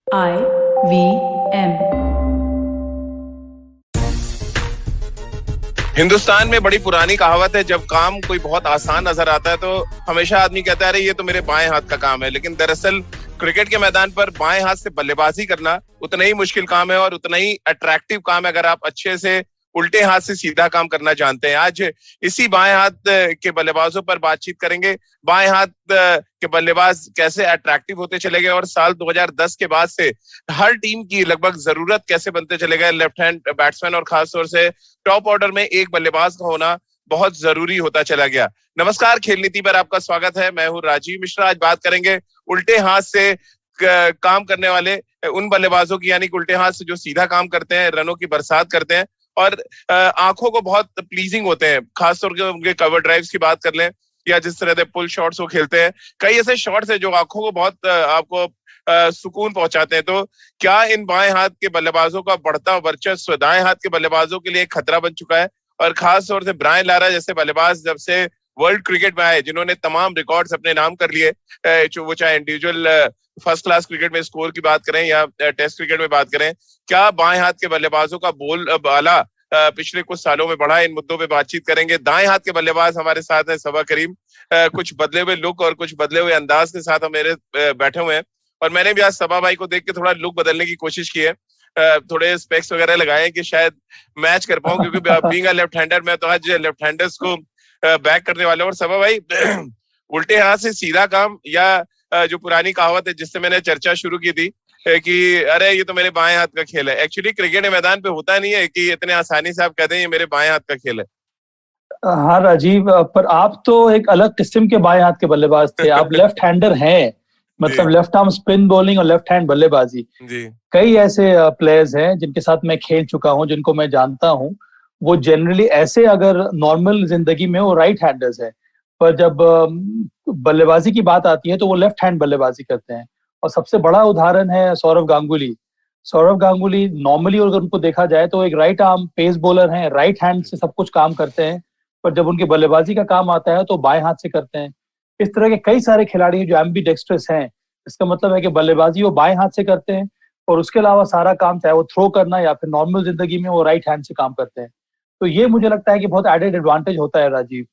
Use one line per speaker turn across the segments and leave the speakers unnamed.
IVM।
Hindustan में बड़ी पुरानी कहावत है, जब काम कोई बहुत आसान नजर आता है तो हमेशा आदमी कहता है अरे ये तो मेरे बाएं हाथ का काम है। लेकिन दरअसल क्रिकेट के मैदान पर बाएं हाथ से बल्लेबाजी करना उतना ही मुश्किल काम है और उतना ही अट्रैक्टिव काम है, अगर आप अच्छे से उल्टे हाथ से सीधा काम करना जानते हैं। आज इसी बाएं हाथ के बल्लेबाजों पर बातचीत करेंगे। बाएं हाथ के बल्लेबाज कैसे अट्रैक्टिव होते चले गए और साल 2010 के बाद से हर टीम की लगभग जरूरत कैसे बनते चले गए। लेफ्ट हैंड बैट्समैन और खासतौर से टॉप ऑर्डर में एक बल्लेबाज का होना बहुत जरूरी होता चला गया। नमस्कार, खेल नीति पर आपका स्वागत है। मैं हूं राजीव मिश्रा। आज बात करेंगे उल्टे हाथ से काम करने वाले उन बल्लेबाजों की, यानी कि उल्टे हाथ से जो सीधा काम करते हैं, रनों की बरसात करते हैं और आंखों को बहुत प्लीजिंग होते हैं। खासतौर पर उनके कवर ड्राइव्स की बात कर लें या जिस तरह से पुल शॉट्स वो खेलते हैं, कई ऐसे शॉट्स हैं जो आंखों को बहुत आपको सुकून पहुंचाते हैं। तो क्या इन बाएं हाथ के बल्लेबाजों का बढ़ता वर्चस्व दाएं हाथ के बल्लेबाजों के लिए एक खतरा बन चुका है? और खास तौर से ब्रायन लारा जैसे बल्लेबाज जब से वर्ल्ड क्रिकेट में आए, जिन्होंने तमाम रिकॉर्ड्स अपने नाम कर लिए, वो चाहे इंडिविजुअल फर्स्ट क्लास क्रिकेट में स्कोर की बात करें या टेस्ट क्रिकेट में बात करें, क्या बाएं हाथ के बल्लेबाजों का बोल बाला पिछले कुछ सालों में बढ़ा? इन मुद्दों पे बातचीत करेंगे। दाएं हाथ के बल्लेबाज हमारे साथ हैं सबा करीम, कुछ बदले हुए लुक और कुछ बदले हुए अंदाज के साथ हम मेरे बैठे हुए हैं। और मैंने भी आज सबा भाई को देख के थोड़ा लुक बदलने की कोशिश की है, थोड़े स्पेक्स वगैरह लगाए कि शायद मैच कर पाऊं, क्योंकि बीइंग अ लेफ्ट हैंडर मैं तो आज लेफ्ट हैंडर्स को बैक करने वाला हूं। और सबा भाई उल्टे हाथ से सीधा काम या जो पुरानी कहावत है जिससे मैंने चर्चा शुरू की थी कि अरे ये तो मेरे बाएं हाथ का खेल है, एक्चुअली क्रिकेट के मैदान पे होता नहीं है कि इतने आसानी से आप कहते हैं ये मेरे बाएं हाथ का खेल है।
हाँ राजीव, पर आप तो एक अलग किस्म के बाएं हाथ के बल्लेबाज थे। आप लेफ्ट हैंडर हैं, मतलब लेफ्ट आर्म स्पिन बॉलिंग और लेफ्ट हैंड बल्लेबाजी।
जी।
कई ऐसे प्लेयर्स हैं जिनके साथ मैं खेल चुका हूं, जिनको मैं जानता हूं। वो जनरली ऐसे अगर नॉर्मल जिंदगी में वो राइट हैंडर्स हैं, पर जब बल्लेबाजी की बात आती है तो वो लेफ्ट हैंड बल्लेबाजी करते हैं। और सबसे बड़ा उदाहरण है सौरव गांगुली। सौरव गांगुली नॉर्मली अगर उनको देखा जाए तो एक राइट आर्म पेस बॉलर हैं, राइट हैंड से सब कुछ काम करते हैं, पर जब उनकी बल्लेबाजी का काम आता है तो बाएं हाथ से करते हैं। इस तरह के कई सारे खिलाड़ी हैं जो एम्बीडेक्स्ट्रस हैं। इसका मतलब है कि बल्लेबाजी वो बाएं हाथ से करते हैं और उसके अलावा सारा काम, चाहे वो थ्रो करना या फिर नॉर्मल जिंदगी में, वो राइट हैंड से काम करते हैं। तो ये मुझे लगता है कि बहुत एडेड एडवांटेज होता है राजीव।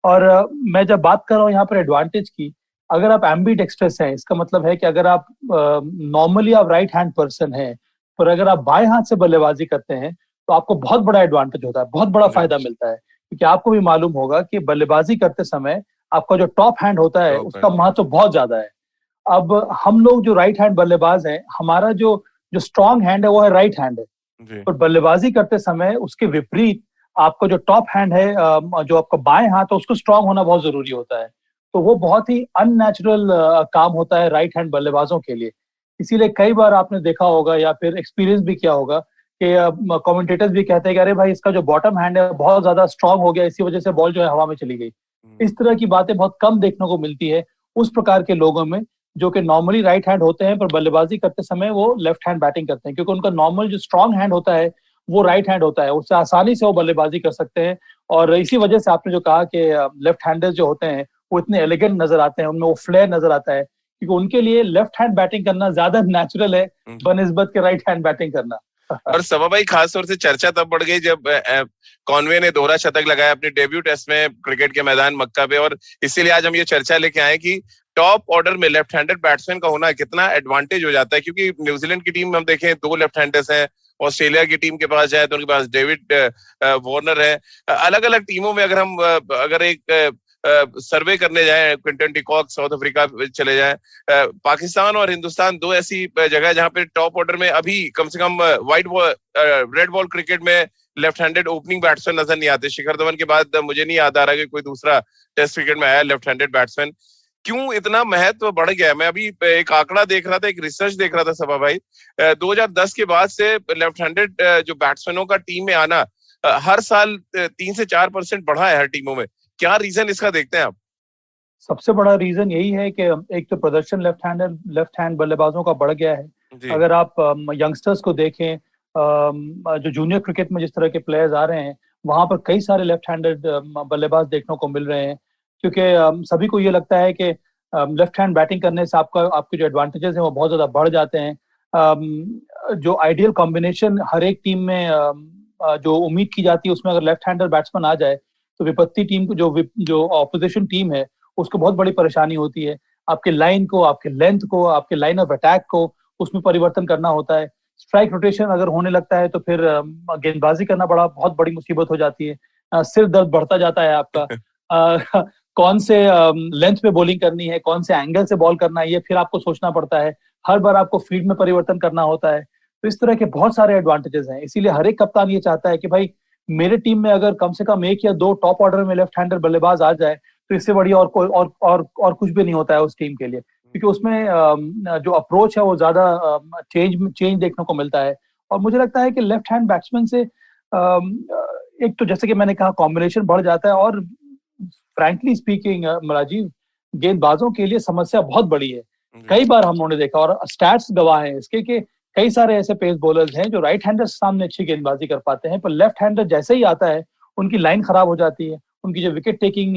और मैं जब बात कर रहा हूँ यहाँ पर एडवांटेज की, अगर आप एम्बीडेक्स्ट्रस हैं, इसका मतलब है कि अगर आप नॉर्मली आप राइट हैंड पर्सन हैं, पर अगर आप बाएं हाथ से बल्लेबाजी करते हैं तो आपको बहुत बड़ा एडवांटेज होता है, बहुत बड़ा फायदा मिलता है। क्योंकि आपको भी मालूम होगा कि बल्लेबाजी करते समय आपका जो टॉप हैंड होता है उसका महत्व बहुत ज्यादा है। अब हम लोग जो राइट हैंड बल्लेबाज हैं, हमारा जो जो स्ट्रांग हैंड है वो है राइट हैंड है। पर बल्लेबाजी करते समय उसके विपरीत आपका जो टॉप हैंड है, जो आपका बाएं हाथ है, उसको स्ट्रांग होना बहुत जरूरी होता है। तो वो बहुत ही अननेचुरल काम होता है राइट हैंड बल्लेबाजों के लिए। इसीलिए कई बार आपने देखा होगा या फिर एक्सपीरियंस भी किया होगा कि कमेंटेटर्स भी कहते हैं कि अरे भाई इसका जो बॉटम हैंड है बहुत ज्यादा स्ट्रांग हो गया, इसी वजह से बॉल जो है हवा में चली गई। इस तरह की बातें बहुत कम देखने को मिलती है उस प्रकार के लोगों में जो कि नॉर्मली राइट हैंड होते हैं, पर बल्लेबाजी करते समय वो लेफ्ट हैंड बैटिंग करते हैं, क्योंकि उनका नॉर्मल जो स्ट्रांग हैंड होता है वो राइट हैंड होता है, उससे आसानी से वो बल्लेबाजी कर सकते हैं। और इसी वजह से आपने जो कहा कि लेफ्ट हैंडर्स जो होते हैं वो इतने एलिगेंट नजर आते हैं, उनमें वो फ्लेयर नजर आता है, क्योंकि उनके लिए लेफ्ट हैंड बैटिंग करना ज्यादा नेचुरल है बनिस्बत के राइट हैंड बैटिंग करना।
और सबा भाई, खासतौर से चर्चा तब बढ़ गई जब कॉनवे ने दोहरा शतक लगाया अपने डेब्यू टेस्ट में क्रिकेट के मैदान मक्का पे। और इसीलिए आज हम ये चर्चा लेके आए कि टॉप ऑर्डर में लेफ्ट हैंडर बैट्समैन का होना कितना एडवांटेज हो जाता है। क्योंकि न्यूजीलैंड की टीम में हम देखें 2 लेफ्ट हैंडर्स हैं, ऑस्ट्रेलिया की टीम के पास जाए तो उनके पास डेविड वार्नर है। अलग अलग टीमों में अगर हम अगर एक सर्वे करने जाए, क्विंटन डिकॉक साउथ अफ्रीका चले जाए, पाकिस्तान और हिंदुस्तान 2 ऐसी जगह है जहां पे टॉप ऑर्डर में अभी कम से कम white ball red ball cricket में लेफ्ट हैंडेड ओपनिंग बैट्समैन नजर नहीं आते। शिखर धवन के बाद मुझे नहीं याद आ रहा कि कोई दूसरा टेस्ट क्रिकेट में आया लेफ्ट हैंडेड बैट्समैन। क्यों इतना महत्व बढ़ गया है? मैं अभी एक आंकड़ा देख रहा था, एक रिसर्च देख रहा था सबा भाई, 2010 के बाद से लेफ्ट हैंडेड जो बैट्समैनों का टीम में आना हर साल 3 से 4% बढ़ा है हर टीमों में। क्या रीजन इसका देखते हैं आप?
सबसे बड़ा रीजन यही है कि एक तो प्रदर्शन लेफ्ट हैंड बल्लेबाजों का बढ़ गया है। अगर आप यंगस्टर्स को देखें, जो जूनियर क्रिकेट में जिस तरह के प्लेयर्स आ रहे हैं, वहां पर कई सारे लेफ्ट हैंडेड बल्लेबाज देखने को मिल रहे हैं, क्योंकि सभी को ये लगता है कि लेफ्ट हैंड बैटिंग करने से आपके जो एडवांटेजेस हैं वो बहुत ज्यादा बढ़ जाते हैं। जो आइडियल कॉम्बिनेशन हर एक टीम में जो उम्मीद की जाती है, उसमें अगर लेफ्ट हैंडर बैट्समैन आ जाए तो विपत्ति टीम को, जो ऑपोजिशन टीम है, उसको बहुत बड़ी परेशानी होती है। आपके लाइन को, आपके लेंथ को, आपके लाइन ऑफ अटैक को उसमें परिवर्तन करना होता है। स्ट्राइक रोटेशन अगर होने लगता है तो फिर गेंदबाजी करना बहुत बड़ी मुसीबत हो जाती है। सिर दर्द बढ़ता जाता है आपका। कौन से लेंथ पे बॉलिंग करनी है, कौन से एंगल से बॉल करना है, ये फिर आपको सोचना पड़ता है। हर बार आपको फील्ड में परिवर्तन करना होता है। तो इस तरह के बहुत सारे एडवांटेजेस हैं। इसीलिए हर एक कप्तान ये चाहता है कि भाई मेरे टीम में अगर कम से कम एक या दो टॉप ऑर्डर में लेफ्ट हैंडर बल्लेबाज आ जाए तो इससे बढ़िया और कोई और कुछ भी नहीं होता है उस टीम के लिए, क्योंकि उसमें जो अप्रोच है वो ज्यादा चेंज देखने को मिलता है। और मुझे लगता है कि लेफ्ट हैंड बैट्समैन से एक तो जैसे कि मैंने कहा कॉम्बिनेशन बढ़ जाता है, और फ्रैंकली स्पीकिंग राजीव, गेंदबाजों के लिए समस्या बहुत बड़ी है। कई बार हम लोगों ने देखा और स्टैट्स गवाह हैं इसके कि कई सारे ऐसे पेस बॉलर्स हैं जो राइट हैंडर सामने अच्छी गेंदबाजी कर पाते हैं, पर लेफ्ट हैंडर जैसे ही आता है उनकी लाइन खराब हो जाती है, उनकी जो विकेट टेकिंग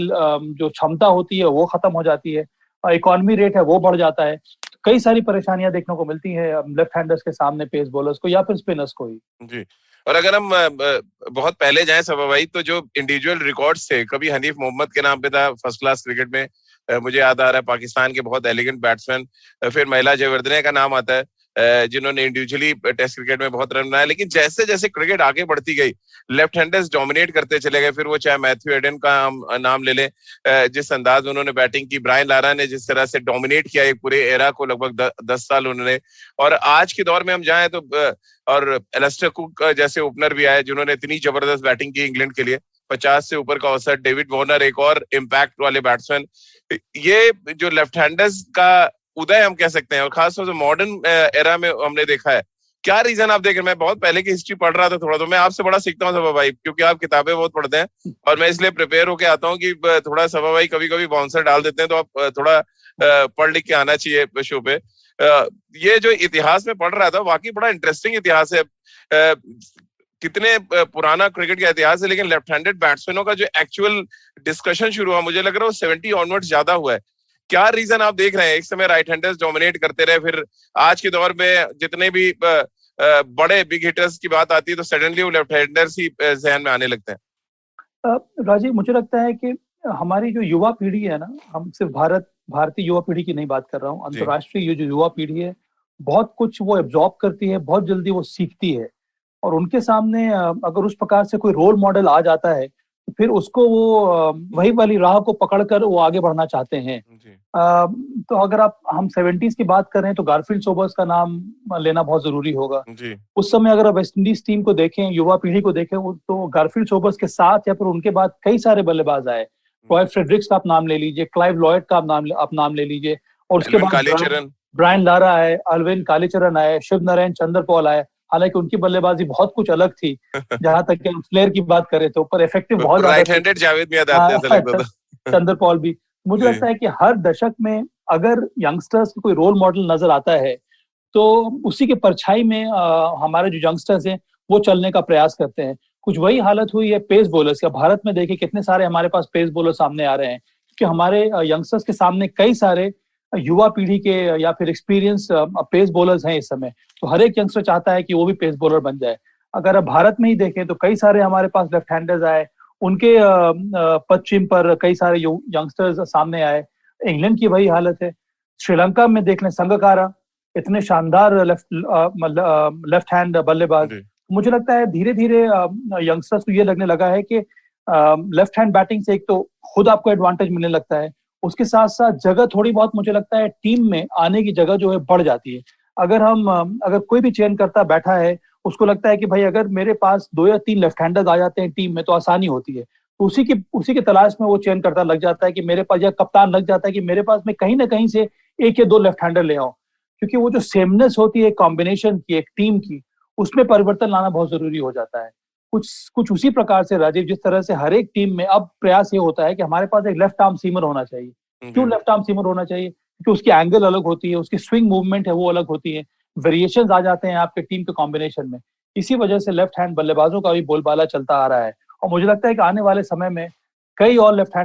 जो क्षमता होती है वो खत्म हो जाती है, और इकोनॉमी रेट है वो बढ़ जाता है। कई सारी परेशानियां देखने को मिलती है लेफ्ट हैंडर्स के सामने पेस बॉलर्स को या फिर स्पिनर्स को ही।
जी। और अगर हम बहुत पहले जाएं सभा भाई, तो जो इंडिविजुअल रिकॉर्ड्स थे, कभी हनीफ मोहम्मद के नाम पे था फर्स्ट क्लास क्रिकेट में, मुझे याद आ रहा है पाकिस्तान के बहुत एलिगेंट बैट्समैन। फिर महिला जयवर्धने का नाम आता है, जिन्होंने इंडिविजुअली टेस्ट क्रिकेट में बहुत रन बनाए। लेकिन जैसे जैसे क्रिकेट आगे बढ़ती गई, लेफ्ट हैंडर्स डोमिनेट करते चले गए। फिर वो चाहे मैथ्यू एडन का हम नाम ले लें, जिस अंदाज उन्होंने बैटिंग की, ब्रायन लारा ने जिस तरह से डोमिनेट किया एक पूरे एरा को, लगभग 10 साल उन्होंने। और आज के दौर में हम जाएं तो और एलिस्टर कुक जैसे ओपनर भी आए जिन्होंने इतनी जबरदस्त बैटिंग की इंग्लैंड के लिए, 50 से ऊपर का औसत। डेविड वार्नर एक और इम्पैक्ट वाले बैट्समैन। ये जो लेफ्ट हैंडर्स का उदय हम कह सकते हैं, और खासतौर से मॉडर्न एरा में हमने देखा है। क्या रीजन आप देख रहे हैं? मैं बहुत पहले की हिस्ट्री पढ़ रहा था थोड़ा, तो मैं आपसे बड़ा सीखता हूँ सभा भाई, क्योंकि आप किताबें बहुत पढ़ते हैं। और मैं इसलिए प्रिपेयर होके आता हूँ कि थोड़ा सभा भाई कभी कभी बाउंसर डाल देते हैं, तो आप थोड़ा पढ़ लिख के आना चाहिए शो पे। ये जो इतिहास में पढ़ रहा था, वाकई बड़ा इंटरेस्टिंग इतिहास है। कितने पुराना क्रिकेट का इतिहास है, लेकिन लेफ्ट हैंडेड बैट्समैनों का जो एक्चुअल डिस्कशन शुरू हुआ, मुझे लग रहा है वो 70 ऑनवर्ड्स ज्यादा हुआ है। क्या रीजन आप देख रहे हैं? एक समय राइट हैंडर्स डोमिनेट करते रहे, फिर आज के दौर में जितने भी बड़े बिग हिटर्स की बात आती है तो सडनली वो लेफ्ट हैंडर्स ही जहन में आने लगते हैं।
राजीव, मुझे लगता है कि हमारी जो युवा पीढ़ी है ना, हम सिर्फ भारतीय युवा पीढ़ी की नहीं बात कर रहा हूँ, अंतर्राष्ट्रीय ये जो युवा पीढ़ी है, बहुत कुछ वो एब्जॉर्ब करती है, बहुत जल्दी वो सीखती है। और उनके सामने अगर उस प्रकार से कोई रोल मॉडल आ जाता है तो फिर उसको वो वही वाली राह को पकड़कर वो आगे बढ़ना चाहते हैं। तो अगर हम 70s की बात करें तो गारफील्ड सोबर्स का नाम लेना बहुत जरूरी होगा। उस समय अगर आप वेस्ट इंडीज टीम को देखें, युवा पीढ़ी को देखें, तो गारफील्ड सोबर्स के साथ या फिर उनके बाद कई सारे बल्लेबाज आए। रॉय फ्रेडरिक्स का आप नाम ले लीजिए, क्लाइव लॉयड का आप नाम ले लीजिए, और उसके बाद ब्रायन लारा आए, अल्विन कालीचरण आए, शिव नारायण चंद्रपॉल आए। हालांकि उनकी बल्लेबाजी बहुत कुछ अलग थी, जहां तक कि फ्लेयर की बात करें तो, पर इफेक्टिव बहुत
राइट हैंडेड जावेद मियां ऐसा लगता था।
चंद्रपॉल भी। मुझे लगता है कि हर दशक में अगर यंगस्टर्स को कोई रोल मॉडल नजर आता है तो उसी के परछाई में हमारे जो यंगस्टर्स हैं वो चलने का प्रयास करते हैं। कुछ वही हालत हुई है पेस बॉलर्स का। भारत में देखिए कितने सारे हमारे पास पेस बॉलर सामने आ रहे हैं, क्योंकि हमारे यंगस्टर्स के सामने कई सारे युवा पीढ़ी के या फिर एक्सपीरियंस पेस बॉलर्स हैं इस समय। तो हर एक यंगस्टर चाहता है कि वो भी पेस बॉलर बन जाए। अगर आप भारत में ही देखें तो कई सारे हमारे पास लेफ्ट हैंडर्स आए, उनके पश्चिम पर कई सारे यंगस्टर्स सामने आए। इंग्लैंड की वही हालत है। श्रीलंका में देख लें संगकारा, इतने शानदार लेफ्ट हैंड बल्लेबाज। मुझे लगता है धीरे धीरे यंगस्टर्स को ये लगने लगा है कि लेफ्ट हैंड बैटिंग से एक तो खुद आपको एडवांटेज मिलने लगता है, उसके साथ साथ जगह थोड़ी बहुत मुझे लगता है टीम में आने की जगह जो है बढ़ जाती है। अगर कोई भी चयन करता बैठा है, उसको लगता है कि भाई अगर मेरे पास 2 या 3 लेफ्ट हैंडर्स आ जाते हैं टीम में तो आसानी होती है। तो उसी के तलाश में वो चयन करता लग जाता है कि मेरे पास, या कप्तान लग जाता है कि मेरे पास मैं कहीं ना कहीं से 1 या 2 लेफ्ट हैंडर ले आऊं, क्योंकि वो जो सेमनेस होती है कॉम्बिनेशन की, एक टीम की, उसमें परिवर्तन लाना बहुत जरूरी हो जाता है। कुछ उसी प्रकार से राजीव, जिस तरह से हर एक टीम में अब प्रयास ये होता है कि हमारे पास एक लेफ्ट आर्म सीमर होना चाहिए। क्यों लेफ्ट आर्म सीमर होना चाहिए? क्योंकि उसकी एंगल अलग होती है, उसकी स्विंग मूवमेंट है वो अलग होती है, वेरिएशंस आ जाते हैं आपके टीम के कॉम्बिनेशन में। इसी वजह से लेफ्ट हैंड बल्लेबाजों का भी बोलबाला चलता आ रहा है, और मुझे लगता है कि आने वाले समय में कई और लेफ्ट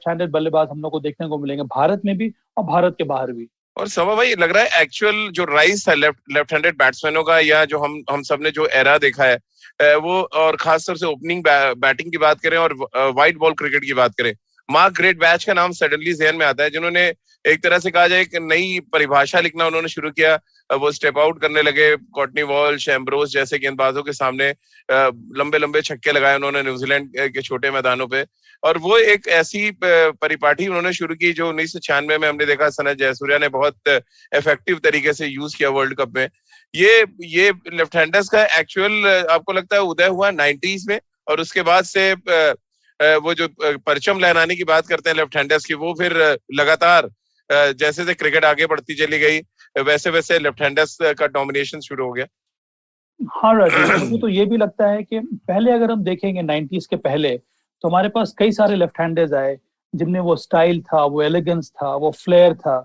हैंडेड बल्लेबाज हम लोग को देखने को मिलेंगे, भारत में भी और भारत के बाहर भी।
और सवा भाई लग रहा है एक्चुअल जो राइज है लेफ्ट हैंडेड बैट्समैनों का, या जो हम सब ने जो एरा देखा है वो, और खासतौर से ओपनिंग बैटिंग की बात करें और वाइट बॉल क्रिकेट की बात करें, मार्क ग्रेट बैच का नाम सडनली जहन में आता है, जिन्होंने एक तरह से कहा जाए एक नई परिभाषा लिखना उन्होंने शुरू किया। वो स्टेप आउट करने लगे, कॉटनी वॉल्श, एम्ब्रोस जैसे गेंदबाजों के सामने लंबे लंबे छक्के लगाए उन्होंने न्यूजीलैंड के छोटे मैदानों पे। और वो एक ऐसी परिपाटी उन्होंने शुरू की जो 1996 में हमने देखा सनत जयसूर्या ने बहुत इफेक्टिव तरीके से यूज किया वर्ल्ड कप में। ये लेफ्ट हैंडर्स का एक्चुअल आपको लगता है उदय हुआ 90s में, और उसके बाद से वो जो परचम लहराने की बात करते हैं लेफ्ट हैंडर्स की, वो फिर लगातार जैसे जैसे क्रिकेट आगे बढ़ती चली गई वैसे वैसे लेफ्ट हैंडर्स का डोमिनेशन शुरू हो गया।
हाँ राजीव, मुझे तो ये भी लगता है कि पहले अगर हम देखेंगे 90s के पहले, तो हमारे पास कई सारे लेफ्ट हैंडर्स आए जिनमें वो स्टाइल था, वो एलिगेंस था, वो फ्लेयर था।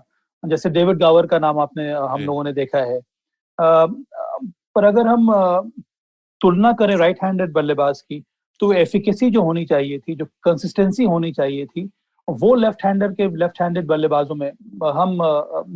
जैसे डेविड गावर का नाम आपने हम लोगों ने देखा है। पर अगर हम तुलना करें राइट हैंडेड बल्लेबाज की, तो एफिकेसी जो होनी चाहिए थी, जो कंसिस्टेंसी होनी चाहिए थी, वो लेफ्ट हैंडेड बल्लेबाजों में हम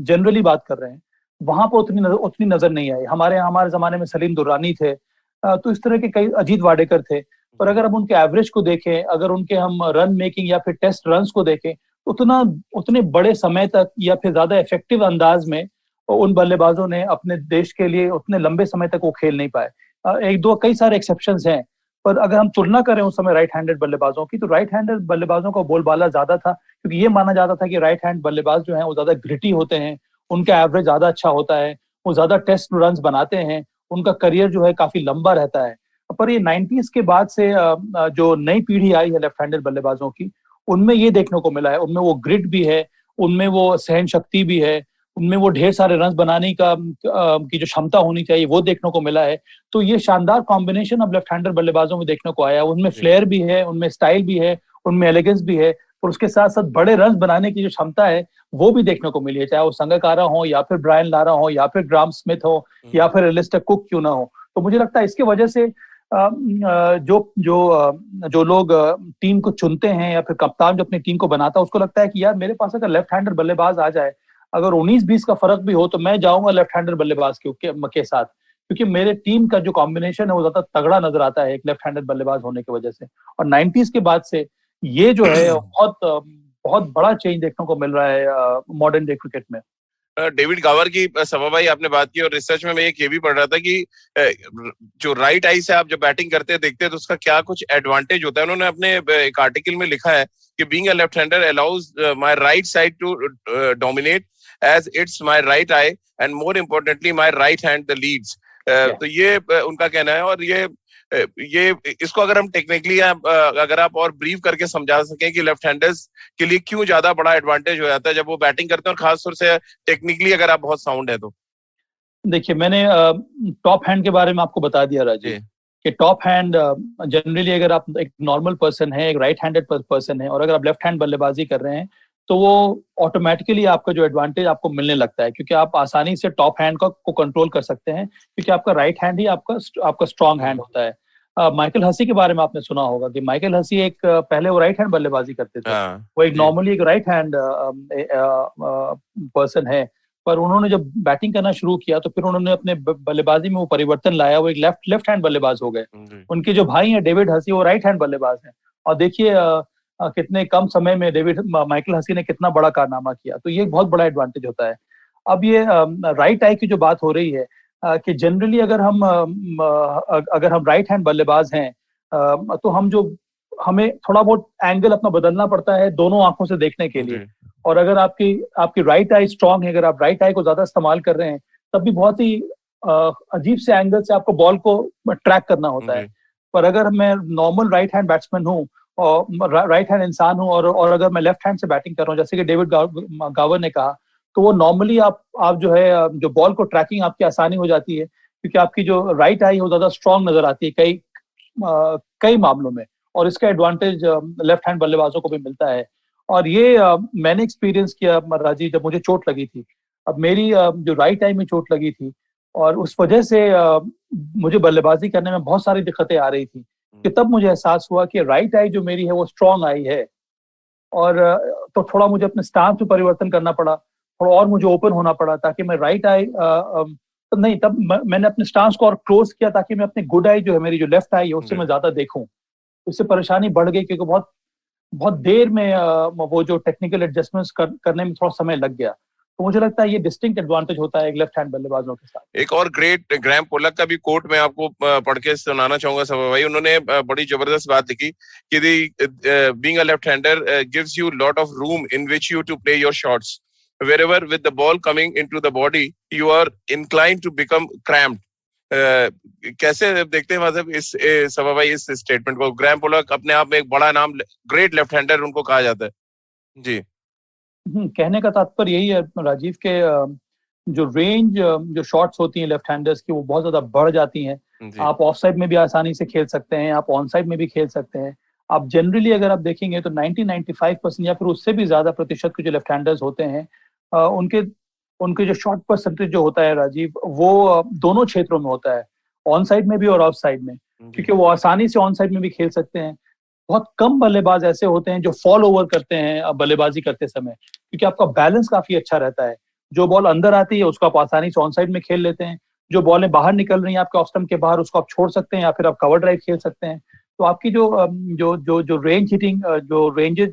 जनरली बात कर रहे हैं, वहां पर उतनी नजर नहीं आई। हमारे जमाने में सलीम दुर्रानी थे, तो इस तरह के कई, अजीत वाडेकर थे। पर अगर हम उनके एवरेज को देखें, अगर उनके हम रन मेकिंग या फिर टेस्ट रन्स को देखें, उतना उतने बड़े समय तक या फिर ज्यादा इफेक्टिव अंदाज में उन बल्लेबाजों ने अपने देश के लिए उतने लंबे समय तक वो खेल नहीं पाए। एक दो कई सारे एक्सेप्शंस हैं, पर अगर हम तुलना करें उस समय राइट हैंडेड बल्लेबाजों की, तो राइट हैंडेड बल्लेबाजों का बोलबाला ज्यादा था, क्योंकि ये माना जाता था कि राइट हैंड बल्लेबाज जो है वो ज्यादा ग्रिटी होते हैं, उनका एवरेज ज्यादा अच्छा होता है, वो ज्यादा टेस्ट रन बनाते हैं, उनका करियर जो है काफी लंबा रहता है। पर ये 90s के बाद से जो नई पीढ़ी आई है लेफ्ट हैंडेड बल्लेबाजों की, उनमें ये देखने को मिला है, उनमें वो ग्रिट भी है, उनमें वो सहन शक्ति भी है, उनमें वो ढेर सारे रन बनाने की जो क्षमता होनी चाहिए वो देखने को मिला है। तो ये शानदार कॉम्बिनेशन अब लेफ्ट हैंडर बल्लेबाजों में देखने को आया। उनमें फ्लेयर भी है, उनमें स्टाइल भी है, उनमें एलिगेंस भी है, और उसके साथ साथ बड़े रन बनाने की जो क्षमता है वो भी देखने को मिली है, चाहे वो संगकारा हो या फिर ब्रायन लारा हो या फिर ग्राम स्मिथ हो या फिर एलिस्टर कुक क्यों ना हो। तो मुझे लगता है इसकी वजह से जो लोग टीम को चुनते हैं या फिर कप्तान जो अपनी टीम को बनाता है, उसको लगता है कि यार मेरे पास अगर लेफ्ट हैंडर बल्लेबाज आ जाए, अगर 19-20 का फर्क भी हो, तो मैं जाऊंगा लेफ्ट हैंडर बल्लेबाज के साथ, क्योंकि मेरे टीम का जो कॉम्बिनेशन है वो ज्यादा तगड़ा नजर आता है एक लेफ्ट हैंडर बल्लेबाज होने की वजह से। और 90s के बाद से ये जो है बहुत बहुत बड़ा चेंज देखने को मिल रहा है मॉडर्न डे क्रिकेट में।
डेविड गावर की सवा भाई आपने बात की, और रिसर्च में मैं एक ये भी पढ़ रहा था कि जो राइट आई से आप जब बैटिंग करते हैं देखते हैं तो उसका क्या कुछ एडवांटेज होता है। उन्होंने अपने एक आर्टिकल में लिखा है कि being a left hander allows my right side to dominate as it's my right eye, and more importantly my right hand the leads. तो ये उनका कहना है। और ये इसको अगर हम टेक्निकली अगर आप और ब्रीफ करके समझा सकें कि लेफ्ट हैंडर्स के लिए क्यों ज्यादा बड़ा एडवांटेज हो जाता है जब वो बैटिंग करते हैं, और खासतौर से टेक्निकली अगर आप बहुत साउंड है तो।
देखिए, मैंने टॉप हैंड के बारे में आपको बता दिया राजीव, कि टॉप हैंड जनरली अगर आप एक नॉर्मल पर्सन है, एक राइट हैंडेड पर्सन है, और अगर आप लेफ्ट हैंड बल्लेबाजी कर रहे हैं, तो वो ऑटोमेटिकली आपका जो एडवांटेज आपको मिलने लगता है, क्योंकि आप आसानी से टॉप हैंड को कंट्रोल कर सकते हैं, क्योंकि आपका राइट हैंड ही आपका स्ट्रॉन्ग हैंड होता है। माइकल हसी के बारे में आपने सुना होगा कि माइकल हसी एक पहले वो राइट हैंड बल्लेबाजी करते थे। वो एक नॉर्मली एक राइट हैंड पर्सन है, पर उन्होंने जब बैटिंग करना शुरू किया तो फिर उन्होंने अपने बल्लेबाजी में वो परिवर्तन लाया, वो एक लेफ्ट हैंड बल्लेबाज हो गए। उनके जो भाई हैं डेविड हसी, वो राइट हैंड बल्लेबाज हैं, और देखिए कितने कम समय में माइकल हसी ने कितना बड़ा कारनामा किया। तो ये एक बहुत बड़ा एडवांटेज होता है। अब ये राइट आई की जो बात हो रही है, कि जनरली अगर हम राइट हैंड बल्लेबाज हैं, तो हमें थोड़ा बहुत एंगल अपना बदलना पड़ता है दोनों आंखों से देखने के लिए। और अगर आपकी राइट आई स्ट्रांग है, अगर आप राइट आई को ज्यादा इस्तेमाल कर रहे हैं, तब भी बहुत ही अजीब से एंगल से आपको बॉल को ट्रैक करना होता है। पर अगर मैं नॉर्मल राइट हैंड बैट्समैन हूँ और राइट हैंड इंसान हूँ, और अगर मैं लेफ्ट हैंड से बैटिंग कर रहा हूँ, जैसे कि डेविड गावर ने कहा, तो वो नॉर्मली आप जो है जो बॉल को ट्रैकिंग आपकी आसानी हो जाती है, क्योंकि आपकी जो राइट आई है वो ज्यादा स्ट्रांग नजर आती है कई मामलों में, और इसका एडवांटेज लेफ्ट हैंड बल्लेबाजों को भी मिलता है। और ये मैंने एक्सपीरियंस किया राजीव, जब मुझे चोट लगी थी। अब मेरी जो राइट आई में चोट लगी थी, और उस वजह से मुझे बल्लेबाजी करने में बहुत सारी दिक्कतें आ रही थी, कि तब मुझे एहसास हुआ कि राइट आई जो मेरी है वो स्ट्रांग आई है। और तो थोड़ा मुझे अपने स्टांस में परिवर्तन करना पड़ा। थोड़ा और मुझे ओपन होना पड़ा ताकि मैं राइट आई नहीं, तब मैंने अपने स्टांस को और क्लोज किया ताकि मैं अपने गुड आई जो है, मेरी जो लेफ्ट आई है, उससे मैं ज्यादा देखूं। इससे परेशानी बढ़ गई क्योंकि बहुत बहुत देर में वो जो टेक्निकल एडजस्टमेंट्स करने में थोड़ा समय लग गया। तो मुझे लगता है ये डिस्टिंक्ट एडवांटेज होता है एक लेफ्ट हैंड बल्लेबाजों के साथ।
एक और ग्रेट ग्रैम पोलक का भी कोट मैं आपको पढ़ के सुनाना चाहूंगा सब भाई। उन्होंने बड़ी जबरदस्त बात लिखी कि being a left hander gives you lot of room in which you to play your shots wherever with the ball coming into the body you are inclined to become cramped. कैसे देखते हैं मतलब इस सभा भाई इस स्टेटमेंट को? Graeme Pollock अपने आप में एक बड़ा नाम, ग्रेट लेफ्ट हैंडर उनको कहा जाता है जी।
कहने का तात्पर्य यही है राजीव के जो रेंज जो शॉट्स होती हैं लेफ्ट हैंडर्स की वो बहुत ज्यादा बढ़ जाती हैं। आप ऑफ साइड में भी आसानी से खेल सकते हैं, आप ऑन साइड में भी खेल सकते हैं। आप जनरली अगर आप देखेंगे तो 90-95% या फिर उससे भी ज्यादा प्रतिशत के जो लेफ्ट हैंडर्स होते हैं उनके उनके जो शॉट परसेंटेज जो होता है राजीव, वो दोनों क्षेत्रों में होता है, ऑन साइड में भी और ऑफ साइड में, क्योंकि वो आसानी से ऑन साइड में भी खेल सकते हैं। बहुत कम बल्लेबाज ऐसे होते हैं जो फॉल ओवर करते हैं बल्लेबाजी करते समय, क्योंकि आपका बैलेंस काफी अच्छा रहता है। जो बॉल अंदर आती है उसको आप आसानी से ऑन साइड में खेल लेते हैं, जो बॉलें बाहर निकल रही हैं आपके ऑफ स्टंप के बाहर उसको आप छोड़ सकते हैं या फिर आप कवर ड्राइव खेल सकते हैं। तो आपकी जो रेंज हिटिंग जो रेंजेस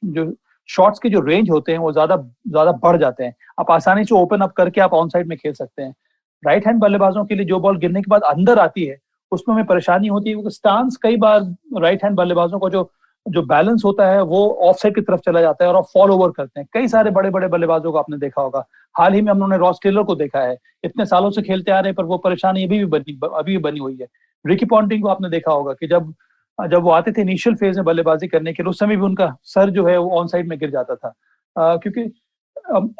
जो शॉट्स के जो रेंज होते हैं वो ज्यादा ज्यादा बढ़ जाते हैं। आप आसानी से ओपन अप करके आप ऑन साइड में खेल सकते हैं। राइट हैंड बल्लेबाजों के लिए जो बॉल गिरने के बाद अंदर आती है उसमें हमें परेशानी होती है, क्योंकि स्टांस कई बार राइट हैंड बल्लेबाजों का जो जो बैलेंस होता है वो ऑफ साइड की तरफ चला जाता है और फॉल ओवर करते हैं। कई सारे बड़े बड़े बल्लेबाजों को आपने देखा होगा, हाल ही में हमने रॉस टेलर को देखा है, इतने सालों से खेलते आ रहे हैं पर वो परेशानी अभी भी बनी हुई है। रिकी पॉन्टिंग को आपने देखा होगा कि जब जब वो आते थे इनिशियल फेज में बल्लेबाजी करने के लिए, उस समय भी उनका सर जो है वो ऑन साइड में गिर जाता था। क्योंकि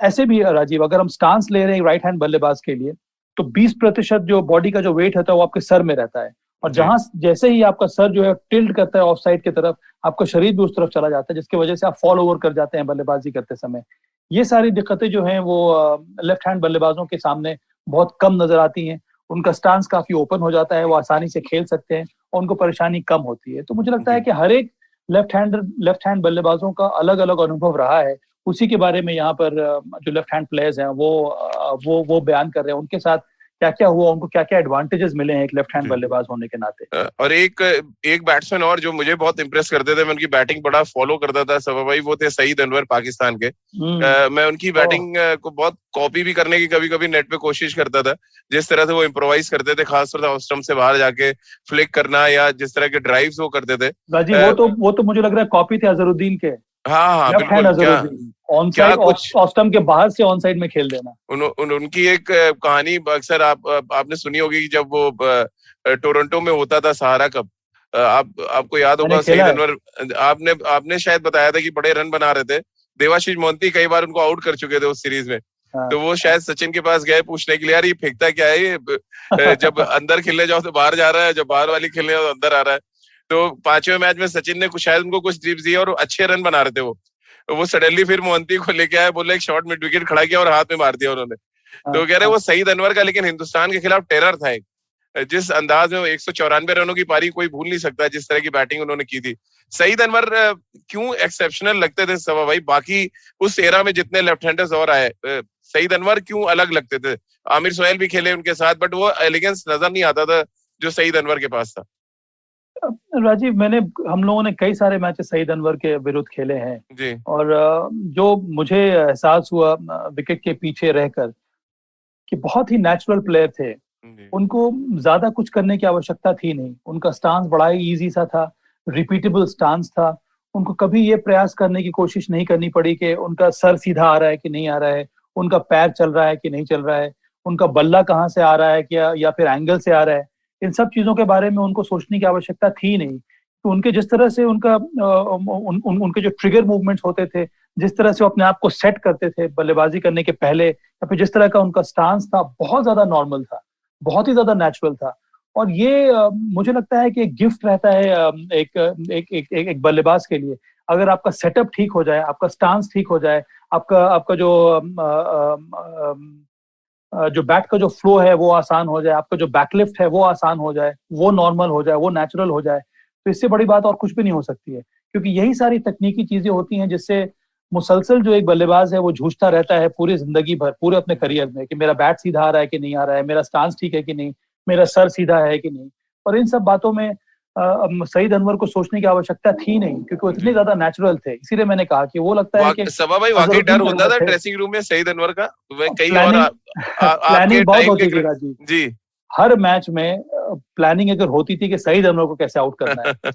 ऐसे भी राजीव, अगर हम स्टांस ले रहे हैं राइट हैंड बल्लेबाज के लिए तो 20% जो बॉडी का जो वेट होता है वो आपके सर में रहता है, और जहां जैसे ही आपका सर जो है टिल्ट करता है ऑफ साइड की तरफ, आपका शरीर भी उस तरफ चला जाता है, जिसकी वजह से आप फॉल ओवर कर जाते हैं बल्लेबाजी करते समय। ये सारी दिक्कतें जो हैं वो लेफ्ट हैंड बल्लेबाजों के सामने बहुत कम नजर आती हैं। उनका स्टांस काफी ओपन हो जाता है, वो आसानी से खेल सकते हैं और उनको परेशानी कम होती है। तो मुझे लगता है कि हर एक लेफ्ट हैंड बल्लेबाजों का अलग अलग अनुभव रहा है। उसी के बारे में यहाँ पर जो लेफ्ट हैंड प्लेयर्स हैं वो बयान कर रहे हैं, उनके साथ क्या क्या हुआ, उनको क्या क्या एडवांटेजेस मिले हैं एक लेफ्ट हैंड बल्लेबाज होने के नाते।
और एक बैट्समैन और जो मुझे बहुत इंप्रेस करते थे, मैं उनकी बैटिंग बड़ा फॉलो करता था सभा भाई, वो थे सईद अनवर पाकिस्तान के। मैं उनकी बैटिंग को बहुत कॉपी भी करने की कभी कभी नेट पे कोशिश करता था। जिस तरह से वो इम्प्रोवाइज करते थे, खासतौर से ऑफ स्टंप से बाहर जाके फ्लिक करना या जिस तरह के ड्राइव्स वो करते थे।
राजीव वो तो मुझे लग रहा है कॉपी थे अजहरुद्दीन के।
हाँ बिल्कुल।
ऑन साइड ऑफ स्टंप के बाहर से ऑन साइड में खेल देना।
उनकी एक कहानी अक्सर आपने सुनी होगी कि जब वो टोरंटो में होता था सहारा कप, आपको याद होगा सईद अनवर, आपने शायद बताया था कि बड़े रन बना रहे थे। देवाशीष मोहंती कई बार उनको आउट कर चुके थे उस सीरीज में। तो वो शायद सचिन के पास गए पूछने के लिए, यार ये फेंकता क्या है ये, जब अंदर खेलने जाओ तो बाहर जा रहा है, जब बाहर वाली खेलने जाओ तो अंदर आ रहा है। तो 5वें मैच में सचिन ने शायद उनको कुछ टिप्स दिए और अच्छे रन बना रहे थे वो सडनली फिर मोहंती को लेके आए, बोले एक शॉट मिड विकेट खड़ा किया और हाथ में मार दिया उन्होंने। तो कह रहे वो सईद अनवर का लेकिन हिंदुस्तान के खिलाफ टेरर था एक, जिस अंदाज में 194 रनों की पारी कोई भूल नहीं सकता, जिस तरह की बैटिंग उन्होंने की थी। सईद अनवर क्यों एक्सेप्शनल लगते थे सभा भाई? बाकी उस एरा में जितने लेफ्ट हैंडर्स और आए, सईद अनवर क्यों अलग लगते थे? आमिर सोहेल भी खेले उनके साथ, बट वो एलिगेंस नजर नहीं आता था जो सईद अनवर के पास था।
राजीव, हम लोगों ने कई सारे मैचेस सईद अनवर के विरुद्ध खेले हैं जी। और जो मुझे एहसास हुआ विकेट के पीछे रहकर कि बहुत ही नेचुरल प्लेयर थे, उनको ज्यादा कुछ करने की आवश्यकता थी नहीं। उनका स्टांस बड़ा ही इजी सा था, रिपीटेबल स्टांस था। उनको कभी ये प्रयास करने की कोशिश नहीं करनी पड़ी कि उनका सर सीधा आ रहा है कि नहीं आ रहा है, उनका पैर चल रहा है कि नहीं चल रहा है, उनका बल्ला कहाँ से आ रहा है क्या या फिर एंगल से आ रहा है। इन सब चीजों के बारे में उनको सोचने की आवश्यकता थी नहीं। तो उनके जिस तरह से उनके जो ट्रिगर मूवमेंट्स होते थे, जिस तरह से वो अपने आप को सेट करते थे बल्लेबाजी करने के पहले, या फिर जिस तरह का उनका स्टांस था, बहुत ज्यादा नॉर्मल था, बहुत ही ज्यादा नेचुरल था। और ये मुझे लगता है कि एक गिफ्ट रहता है एक बल्लेबाज के लिए। अगर आपका सेटअप ठीक हो जाए, आपका स्टांस ठीक हो जाए, आपका जो बैट का जो फ्लो है वो आसान हो जाए, आपका जो बैकलिफ्ट है वो आसान हो जाए, वो नॉर्मल हो जाए, वो नेचुरल हो जाए, तो इससे बड़ी बात और कुछ भी नहीं हो सकती है। क्योंकि यही सारी तकनीकी चीजें होती हैं जिससे मुसलसल जो एक बल्लेबाज है वो जूझता रहता है पूरी जिंदगी भर, पूरे अपने करियर में, कि मेरा बैट सीधा आ रहा है कि नहीं आ रहा है, मेरा स्टांस ठीक है कि नहीं, मेरा सर सीधा है कि नहीं। और इन सब बातों में सईद अनवर को सोचने की आवश्यकता थी नहीं, क्योंकि वो इतने
जी।
ज्यादा नेचुरल थे। इसीलिए मैंने कहा कि वो लगता है कि
सभा भाई वाकई डर
अजहरुद्दीन के
होता
अंदर
था
थे।
ड्रेसिंग रूम में सईद अनवर का? वह कई और
प्लानिंग
आपके
प्लानिंग बहुत
टाइम के
होती थी राजीव।
जी।
हर मैच में प्लानिंग अगर होती थी कि सईद अनवर को कैसे आउट करना है।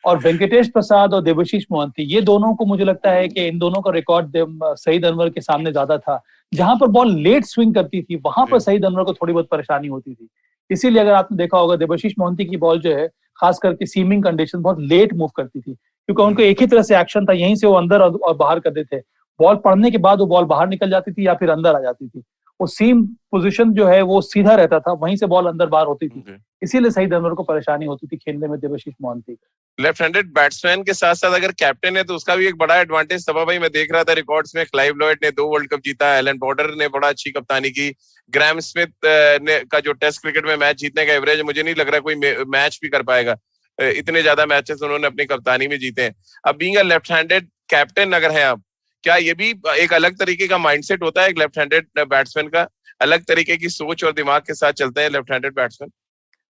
और वेंकटेश प्रसाद और देवाशीष मोहंती, ये दोनों को मुझे लगता है कि इन दोनों का रिकॉर्ड सईद अनवर के सामने ज्यादा था। जहां पर बॉल लेट स्विंग करती थी वहां पर
जी।
सईद अनवर को थोड़ी बहुत परेशानी होती थी। इसीलिए अगर आपने देखा होगा, देवाशीष मोहंती की बॉल जो है, खास करके सीमिंग कंडीशन, बहुत लेट मूव करती थी, क्योंकि उनको एक ही तरह से एक्शन था, यहीं से वो अंदर और बाहर करते थे। बॉल पड़ने के बाद वो बॉल बाहर निकल जाती थी या फिर अंदर आ जाती थी। वो सीम पोजीशन जो है वो सीधा रहता था, वहीं से बॉल अंदर बाहर होती थी।
जी।
इसीलिए सईद अनवर को परेशानी होती थी खेलने में Debasish Mohanty.
Left handed batsman के साथ साथ अगर कैप्टन है तो उसका भी एक बड़ा एडवांटेज। सभा भाई मैं देख रहा था रिकॉर्ड्स में, क्लाइव लॉयड ने 2 वर्ल्ड कप जीता, एलन बॉर्डर ने बड़ा अच्छी कप्तानी की, ग्राहम स्मिथ ने का जो टेस्ट क्रिकेट में मैच जीतने का एवरेज, मुझे नहीं लग रहा कोई मैच भी कर पाएगा। इतने ज्यादा मैचेस उन्होंने अपनी कप्तानी में जीते हैं। अब being a left handed captain अगर है आप, क्या ये भी एक अलग तरीके का माइंडसेट होता है एक लेफ्ट हैंडेड बैट्समैन का? अलग तरीके की सोच और दिमाग के साथ चलते हैं लेफ्ट हैंडेड बैट्समैन?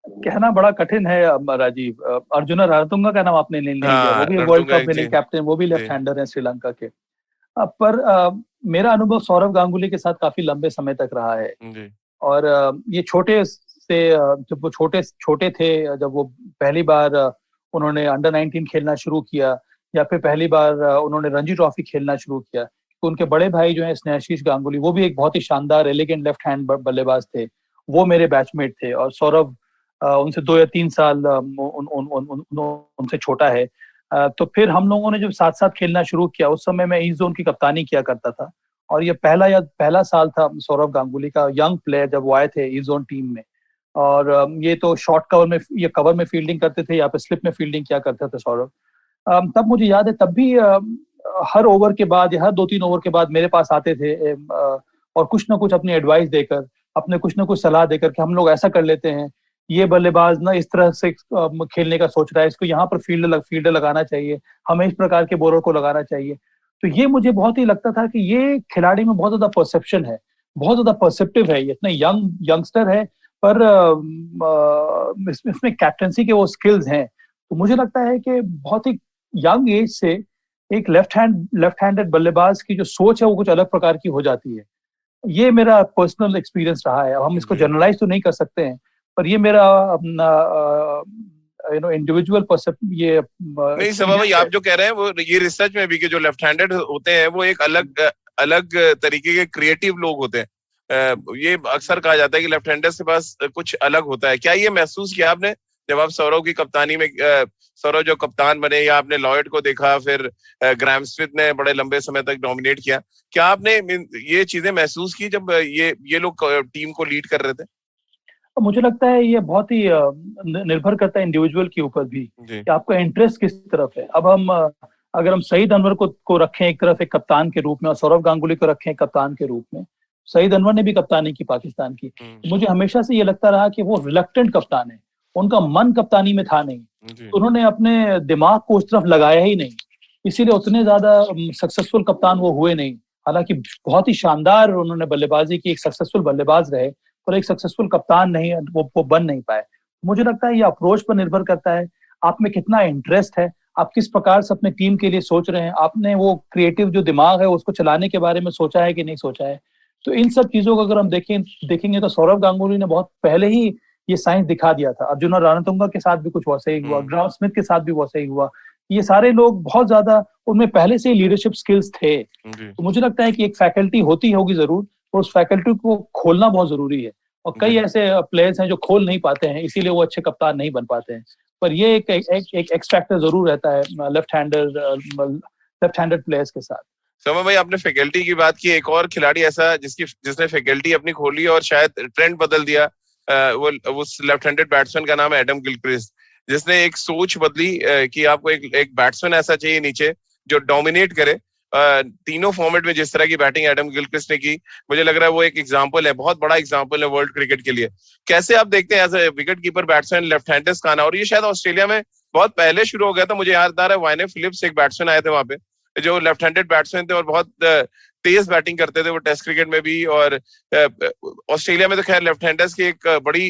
कहना बड़ा कठिन है राजीव। अर्जुन रणतुंगा का नाम आपने नहीं लिया, वो
हाँ,
भी वर्ल्ड
रणतुंगा
कप
जी।
विनिंग कैप्टन, वो भी
जी।
लेफ्ट हैंडर है श्रीलंका के। पर मेरा अनुभव सौरव गांगुली के साथ काफी लंबे समय तक रहा है।
जी।
और ये छोटे से जब वो छोटे छोटे थे, जब वो पहली बार उन्होंने अंडर 19 खेलना शुरू किया, या फिर पहली बार उन्होंने रणजी ट्रॉफी खेलना शुरू किया, तो उनके बड़े भाई जो है स्नेहाशीष गांगुली, वो भी एक बहुत ही शानदार एलिगेंट लेफ्ट हैंड बल्लेबाज थे। वो मेरे बैचमेट थे, और सौरभ उनसे 2 या 3 साल उनसे छोटा है। तो फिर हम लोगों ने जब साथ साथ खेलना शुरू किया, उस समय मैं ईस्ट जोन की कप्तानी किया करता था। और ये पहला साल था सौरव गांगुली का, यंग प्लेयर, जब वो आए थे ईस्ट जोन टीम में। और ये तो शॉर्ट कवर में, ये कवर में फील्डिंग करते थे या फिर स्लिप में फील्डिंग किया करते थे सौरभ। तब मुझे याद है, तब भी हर ओवर के बाद या हर 2-3 ओवर के बाद मेरे पास आते थे, और कुछ ना कुछ अपनी एडवाइस देकर, अपने कुछ ना कुछ सलाह देकर कि हम लोग ऐसा कर लेते हैं, ये बल्लेबाज ना इस तरह से खेलने का सोच रहा है, इसको यहाँ पर फील्डर लगाना चाहिए, हमें इस प्रकार के बॉलर को लगाना चाहिए। तो ये मुझे बहुत ही लगता था कि ये खिलाड़ी में बहुत ज्यादा परसेप्शन है, बहुत ज्यादा परसेप्टिव है, ये इतने यंगस्टर है, पर इसमें कैप्टनसी के वो स्किल्स हैं। तो मुझे लगता है कि बहुत ही यंग एज से एक लेफ्ट हैंडेड बल्लेबाज की जो सोच है वो कुछ अलग प्रकार की हो जाती है। ये मेरा पर्सनल एक्सपीरियंस रहा है। अब हम इसको
जी।
जनरलाइज तो नहीं कर सकते हैं, पर ये मेरा अपना इंडिविजुअल ये
नहीं सभा भाई,
एक्सपीरियंस है।
आप जो कह रहे हैं वो ये रिसर्च में भी कि जो लेफ्ट हैंडेड होते हैं वो एक अलग अलग तरीके के क्रिएटिव लोग होते हैं। ये अक्सर कहा जाता है कि लेफ्ट हैंडर्स के पास कुछ अलग होता है। क्या ये महसूस किया आपने जब आप सौरव की कप्तानी में, सौरव जो कप्तान बने, या आपने लॉयड को देखा, फिर ग्राहम स्मिथ ने बड़े लंबे समय तक डोमिनेट किया, क्या आपने ये चीजें महसूस की जब ये लोग टीम को लीड कर रहे थे?
तो मुझे लगता है ये बहुत ही निर्भर करता है इंडिविजुअल के ऊपर भी,
जी।
कि आपका इंटरेस्ट किस तरफ है। अब हम अगर हम सईद अनवर को रखें एक तरफ एक कप्तान के रूप में, और सौरव गांगुली को रखें एक कप्तान के रूप में, सईद अनवर ने भी कप्तानी की पाकिस्तान की, तो मुझे हमेशा से ये लगता रहा कि वो रिलक्टेंट कप्तान है, उनका मन कप्तानी में था नहीं।
जी।
तो उन्होंने अपने दिमाग को उस तरफ लगाया ही नहीं, इसीलिए उतने ज्यादा सक्सेसफुल कप्तान वो हुए नहीं। हालांकि बहुत ही शानदार उन्होंने बल्लेबाजी की, एक सक्सेसफुल बल्लेबाज रहे, पर एक सक्सेसफुल कप्तान नहीं, वो बन नहीं पाए। मुझे लगता है ये अप्रोच पर निर्भर करता है, आप में कितना इंटरेस्ट है, आप किस प्रकार से अपने टीम के लिए सोच रहे हैं, आपने वो क्रिएटिव जो दिमाग है उसको चलाने के बारे में सोचा है कि नहीं सोचा है। तो इन सब चीजों को अगर हम देखेंगे तो सौरव गांगुली ने बहुत पहले ही ये साइंस दिखा दिया था। अर्जुन रणतुंगा के साथ भी कुछ वैसे ही हुआ, ग्राहम स्मिथ के साथ भी वैसे ही हुआ। ये सारे लोग बहुत ज्यादा, उनमें पहले से ही लीडरशिप स्किल्स थे। तो मुझे लगता है कि एक फैकल्टी होती होगी जरूर, और उस फैकल्टी को खोलना बहुत जरूरी है। और कई ऐसे प्लेयर्स हैं जो खोल नहीं पाते हैं, इसीलिए वो अच्छे कप्तान नहीं बन पाते हैं। पर ये एक एक्स फैक्टर जरूर रहता है लेफ्ट हैंडेड प्लेयर्स के साथ।
समा भाई, आपने फैकल्टी की बात की, एक और खिलाड़ी ऐसा जिसने फैकल्टी अपनी खोली और शायद ट्रेंड बदल दिया, वो उस लेफ्ट हैंडेड बैट्समैन का नाम है एडम गिलक्रिस्ट, जिसने एक सोच बदली कि आपको एक बैट्समैन ऐसा चाहिए नीचे जो डोमिनेट करे। तीनों फॉर्मेट में जिस तरह की बैटिंग एडम गिलक्रिस्ट ने की, मुझे लग रहा है वो एक एग्जांपल है, बहुत बड़ा एग्जांपल है वर्ल्ड क्रिकेट के लिए। कैसे आप देखते हैं as a wicket keeper batsman left handers का आना? और ये शायद ऑस्ट्रेलिया में बहुत पहले शुरू हो गया था, मुझे याद आ रहा है वाइने फिलिप्स एक बैट्समैन आए थे वहां पे, जो लेफ्ट हैंडेड बैट्समैन थे और बहुत तेज बैटिंग करते थे वो टेस्ट क्रिकेट में भी। और ऑस्ट्रेलिया में तो खैर लेफ्ट हैंडर्स की एक बड़ी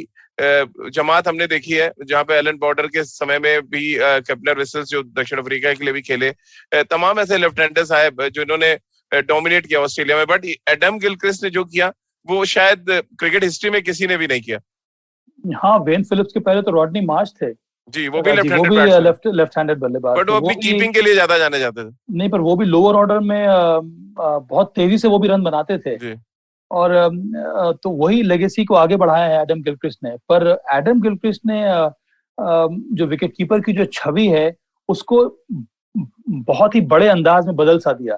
जमात हमने देखी है, जहां पे एलन बॉर्डर के समय में भी केपलर विसल्स जो दक्षिण अफ्रीका के लिए भी खेले, तमाम ऐसे लेफ्ट हैंडर्स आए जो इन्होंने डोमिनेट किया ऑस्ट्रेलिया में। बट एडम गिलक्रिस्ट ने जो किया वो शायद क्रिकेट हिस्ट्री में किसी ने भी नहीं किया।
हाँ, वेन फिलिप्स के पहले तो रॉडनी मार्श थे
जी, वो भी
राजी,
लेफ्ट
वो
हैंडेड
भी
बैट्समैन,
लेफ्ट हैंडेड बल्लेबाज
बट
थे।
वो अपनी कीपिंग के लिए ज्यादा जाने जाते थे।
नहीं, पर वो भी लोअर ऑर्डर में बहुत तेजी से वो भी रन बनाते थे।
जी
और तो वही लेगेसी को आगे बढ़ाया है एडम गिलक्रिस्ट ने। पर एडम गिलक्रिस्ट ने जो विकेट कीपर की जो छवि है उसको बहुत ही बड़े अंदाज में बदल सा दिया।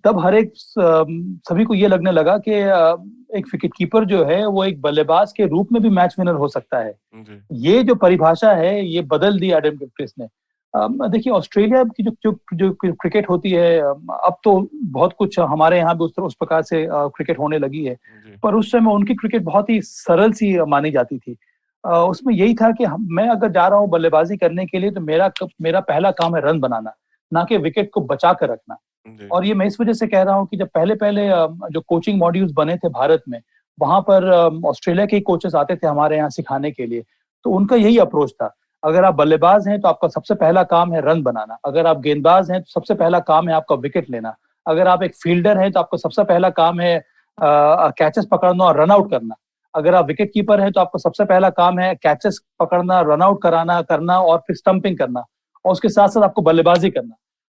तब हर एक सभी को ये लगने लगा कि एक विकेट कीपर जो है वो एक बल्लेबाज के रूप में भी मैच विनर हो सकता है। ये जो परिभाषा है ये बदल दी एडम गिलक्रिस्ट ने। देखिए, ऑस्ट्रेलिया की जो क्रिकेट होती है, अब तो बहुत कुछ हमारे यहाँ भी उस प्रकार से क्रिकेट होने लगी है, पर उस समय उनकी क्रिकेट बहुत ही सरल सी मानी जाती थी। उसमें यही था कि मैं अगर जा रहा हूँ बल्लेबाजी करने के लिए तो मेरा पहला काम है रन बनाना, ना कि विकेट को बचा कर रखना। और ये मैं इस वजह से कह रहा हूँ कि जब पहले पहले जो कोचिंग मॉड्यूल्स बने थे भारत में, वहां पर ऑस्ट्रेलिया के कोचेस आते थे हमारे यहाँ सिखाने के लिए, तो उनका यही अप्रोच था। अगर आप बल्लेबाज हैं तो आपका सबसे पहला काम है रन बनाना, अगर आप गेंदबाज हैं तो सबसे पहला काम है आपका विकेट लेना, अगर आप एक फील्डर हैं तो आपका सबसे पहला काम है कैचेस पकड़ना और रन आउट करना, अगर आप विकेट कीपर हैं तो आपका सबसे पहला काम है कैचेस पकड़ना, रन आउट करना और फिर स्टंपिंग करना, और उसके साथ साथ आपको बल्लेबाजी करना।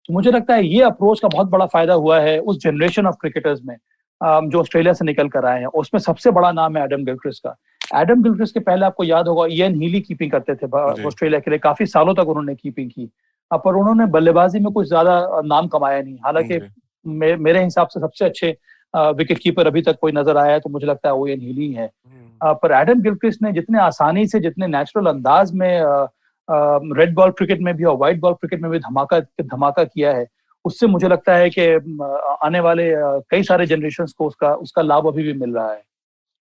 तो मुझे लगता है ये अप्रोच का बहुत बड़ा फायदा हुआ है उस जनरेशन ऑफ क्रिकेटर्स में जो ऑस्ट्रेलिया से निकल कर आए हैं। उसमें सबसे बड़ा नाम है एडम गिलक्रिस्ट का। एडम गिलक्रिस्ट के पहले आपको याद होगा इयन हीली कीपिंग करते थे ऑस्ट्रेलिया के लिए, काफी सालों तक उन्होंने कीपिंग की, पर उन्होंने बल्लेबाजी में कुछ ज्यादा नाम कमाया नहीं। हालांकि मेरे हिसाब से सबसे अच्छे विकेट कीपर अभी तक कोई नजर आया है तो मुझे लगता है वो इयन हीली है। पर एडम गिलक्रिस्ट ने जितने आसानी से, जितने नेचुरल अंदाज में रेड बॉल क्रिकेट में भी और व्हाइट बॉल क्रिकेट में भी धमाका किया है, उससे मुझे लगता है कि आने वाले कई सारे जनरेशंस को उसका लाभ अभी भी मिल रहा है।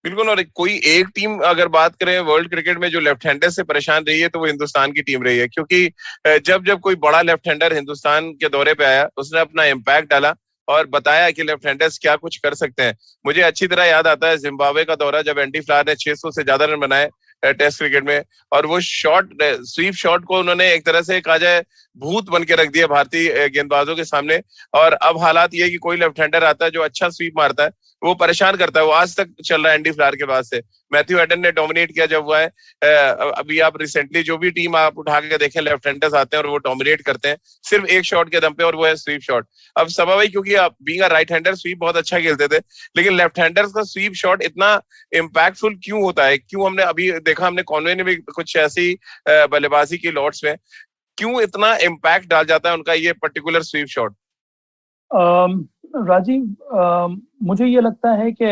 बिल्कुल। और कोई एक टीम अगर बात करें वर्ल्ड क्रिकेट में जो लेफ्ट हैंडर से परेशान रही है तो वो हिंदुस्तान की टीम रही है, क्योंकि जब जब कोई बड़ा लेफ्ट हैंडर हिंदुस्तान के दौरे पे आया उसने अपना इम्पैक्ट डाला और बताया कि लेफ्ट हैंडर्स क्या कुछ कर सकते हैं। मुझे अच्छी तरह याद आता है जिम्बाब्वे का दौरा, जब एंडी फ्लावर ने 600 से ज्यादा रन बनाए टेस्ट क्रिकेट में, और वो स्वीप शॉट को उन्होंने एक तरह से कहा जाए भूत बन के रख दिया भारतीय गेंदबाजों के सामने। और अब हालात ये कि कोई लेफ्ट हैंडर आता है जो अच्छा स्वीप मारता है, वो परेशान करता है। वो आज तक चल रहा है एंडी फ्लावर के बाद से। मैथ्यू एडन ने डोमिनेट किया जब हुआ है। अभी आप रिसेंटली जो भी टीम आप उठा के देखें, लेफ्ट हैंडर्स आते हैं और वो डोमिनेट करते हैं सिर्फ एक शॉट के दम पे, और वो है स्वीप शॉट। अब सबब है क्योंकि being a right hander sweep बहुत अच्छा खेलते थे, लेकिन लेफ्ट हैंडर्स का स्वीप शॉट इतना इम्पैक्टफुल क्यों होता है? क्यों हमने अभी देखा, हमने कॉनवे ने भी कुछ ऐसी बल्लेबाजी की लॉर्ड्स में, क्यों इतना इम्पैक्ट डाल जाता है उनका ये पर्टिकुलर स्वीप शॉट?
राजीव, मुझे ये लगता है कि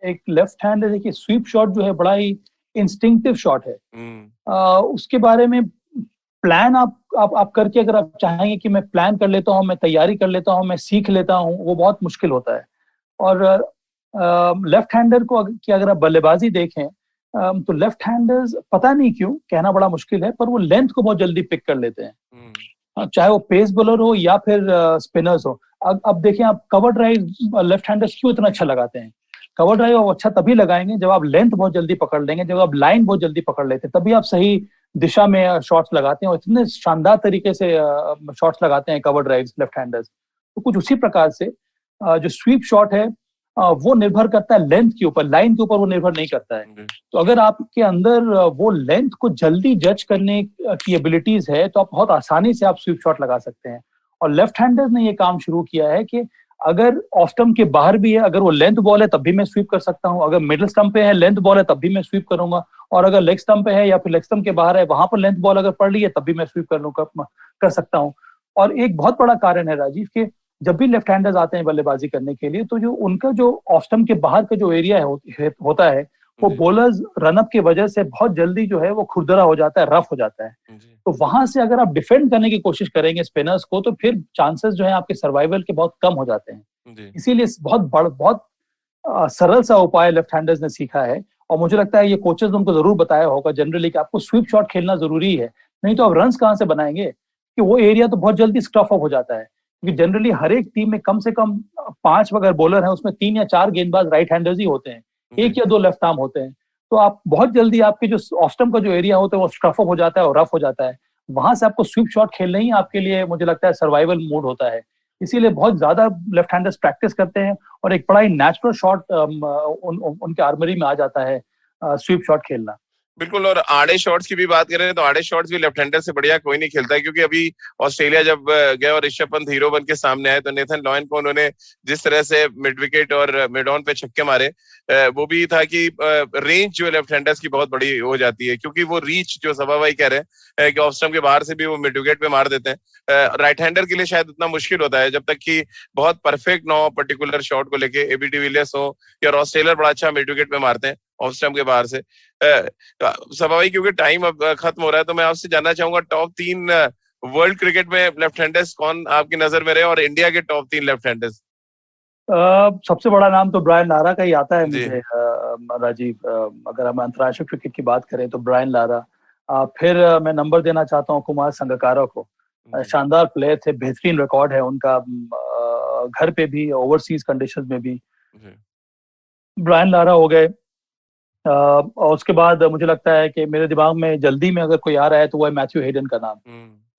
एक लेफ्ट हैंड, देखिए स्वीप शॉट जो है बड़ा ही इंस्टिंक्टिव शॉट है। उसके बारे में प्लान आप करके, अगर आप चाहेंगे कि मैं प्लान कर लेता हूँ, मैं तैयारी कर लेता हूँ, मैं सीख लेता हूँ, वो बहुत मुश्किल होता है। और लेफ्ट हैंडर को की अगर आप बल्लेबाजी देखें तो लेफ्ट हैंडर्स पता नहीं क्यों, कहना बड़ा मुश्किल है, पर वो लेंथ को बहुत जल्दी पिक कर लेते हैं, चाहे वो पेस बॉलर हो या फिर स्पिनर्स हो। अब देखें आप, कवर ड्राइव लेफ्ट हैंडर्स क्यों इतना अच्छा लगाते हैं? कवर ड्राइव आप अच्छा तभी लगाएंगे जब आप लेंथ बहुत जल्दी पकड़ लेंगे, जब आप लाइन बहुत जल्दी पकड़ लेते हैं, तभी आप सही दिशा में शॉट्स लगाते हैं और इतने शानदार तरीके से शॉट्स लगाते हैं कवर ड्राइव्स लेफ्ट हैंडर्स। तो कुछ उसी प्रकार से जो स्वीप शॉट है वो निर्भर करता है लेंथ के ऊपर, लाइन के ऊपर वो निर्भर नहीं करता है। तो अगर आपके अंदर वो लेंथ को जल्दी जज करने की एबिलिटीज है तो आप बहुत आसानी से आप स्वीप शॉट लगा सकते हैं। और लेफ्ट हैंडर्स ने ये काम शुरू किया है कि अगर ऑफ स्टंप के बाहर भी है, अगर वो लेंथ बॉल है तब भी मैं स्वीप कर सकता हूँ, अगर मिडिल स्टंप पे है लेंथ बॉल है तब भी मैं स्वीप करूंगा, और अगर लेग स्टंप पे है या फिर लेग स्टंप के बाहर है वहां पर लेंथ बॉल अगर पड़ रही है तब भी मैं स्वीप कर सकता हूँ। और एक बहुत बड़ा कारण है राजीव के, जब भी लेफ्ट हैंडर्स आते हैं बल्लेबाजी करने के लिए तो जो उनका जो ऑफ स्टंप के बाहर का जो एरिया होता है वो बॉलर्स रनअप की वजह से बहुत जल्दी जो है वो खुरदरा हो जाता है, रफ हो जाता है। तो वहां से अगर आप डिफेंड करने की कोशिश करेंगे स्पिनर्स को तो फिर चांसेस जो है आपके सर्वाइवल के बहुत कम हो जाते हैं। इसीलिए बहुत सरल सा उपाय लेफ्ट हैंडर्स ने सीखा है, और मुझे लगता है ये कोचेस ने उनको जरूर बताया होगा जनरली कि आपको स्वीप शॉट खेलना जरूरी है, नहीं तो आप रन्स कहाँ से बनाएंगे, कि वो एरिया तो बहुत जल्दी स्क्रफ अप हो जाता है। क्योंकि जनरली हर एक टीम में कम से कम 5 अगर बॉलर हैं उसमें 3 या 4 गेंदबाज राइट हैंडर्स ही होते हैं,
जी
1 या 2 लेफ्ट आर्म होते हैं। तो आप बहुत जल्दी आपके जो ऑफ स्टंप का जो एरिया होता है वो स्क्रफ अप हो जाता है और रफ हो जाता है। वहां से आपको स्वीप शॉट खेलना ही आपके लिए मुझे लगता है सर्वाइवल मोड होता है। इसीलिए बहुत ज्यादा लेफ्ट हैंडर्स प्रैक्टिस करते हैं और एक बड़ा ही नेचुरल शॉट उनके आर्मरी में आ जाता है स्वीप शॉट खेलना।
बिल्कुल। और आड़े शॉट्स की भी बात करें तो आड़े शॉट्स भी लेफ्ट हैंडर से बढ़िया कोई नहीं खेलता है, क्योंकि अभी ऑस्ट्रेलिया जब गया और ऋषभ पंत हीरो बन के सामने आए तो नेथन लॉयन को उन्होंने जिस तरह से मिड विकेट और मिड ऑन पे छक्के मारे, वो भी था कि रेंज जो लेफ्ट हैंडर्स की बहुत बड़ी हो जाती है, क्योंकि वो रीच जो सभा भाई कह रहे हैं कि ऑफ स्टंप के बाहर से भी वो मिड विकेट पे मार देते हैं। राइट हैंडर के लिए शायद उतना मुश्किल होता है जब तक कि बहुत परफेक्ट ना हो पर्टिकुलर शॉट को लेके। एबी डिविलियर्स हो या ऑस्ट्रेलिया बड़ा अच्छा मिड विकेट पे मारते हैं ऑफ स्टंप के बाहर से। सभा भाई क्योंकि टाइम अब खत्म हो रहा है तो मैं आपसे जानना चाहूंगा टॉप 3 वर्ल्ड क्रिकेट में लेफ्ट हैंडर्स कौन आपकी नजर में रहे, और इंडिया के टॉप 3 लेफ्ट हैंडर्स।
सबसे बड़ा नाम तो ब्रायन लारा का ही आता है
जी
मुझे राजीव। अगर हम अंतर्राष्ट्रीय क्रिकेट की बात करें तो ब्रायन लारा। फिर मैं नंबर देना चाहता हूँ कुमार संगकारा को। शानदार प्लेयर थे, बेहतरीन रिकॉर्ड है उनका घर पे भी ओवरसीज कंडीशंस में भी। ब्रायन लारा हो गए। और उसके बाद मुझे लगता है कि मेरे दिमाग में जल्दी में अगर कोई आ रहा है तो वो है मैथ्यू हेडन का नाम।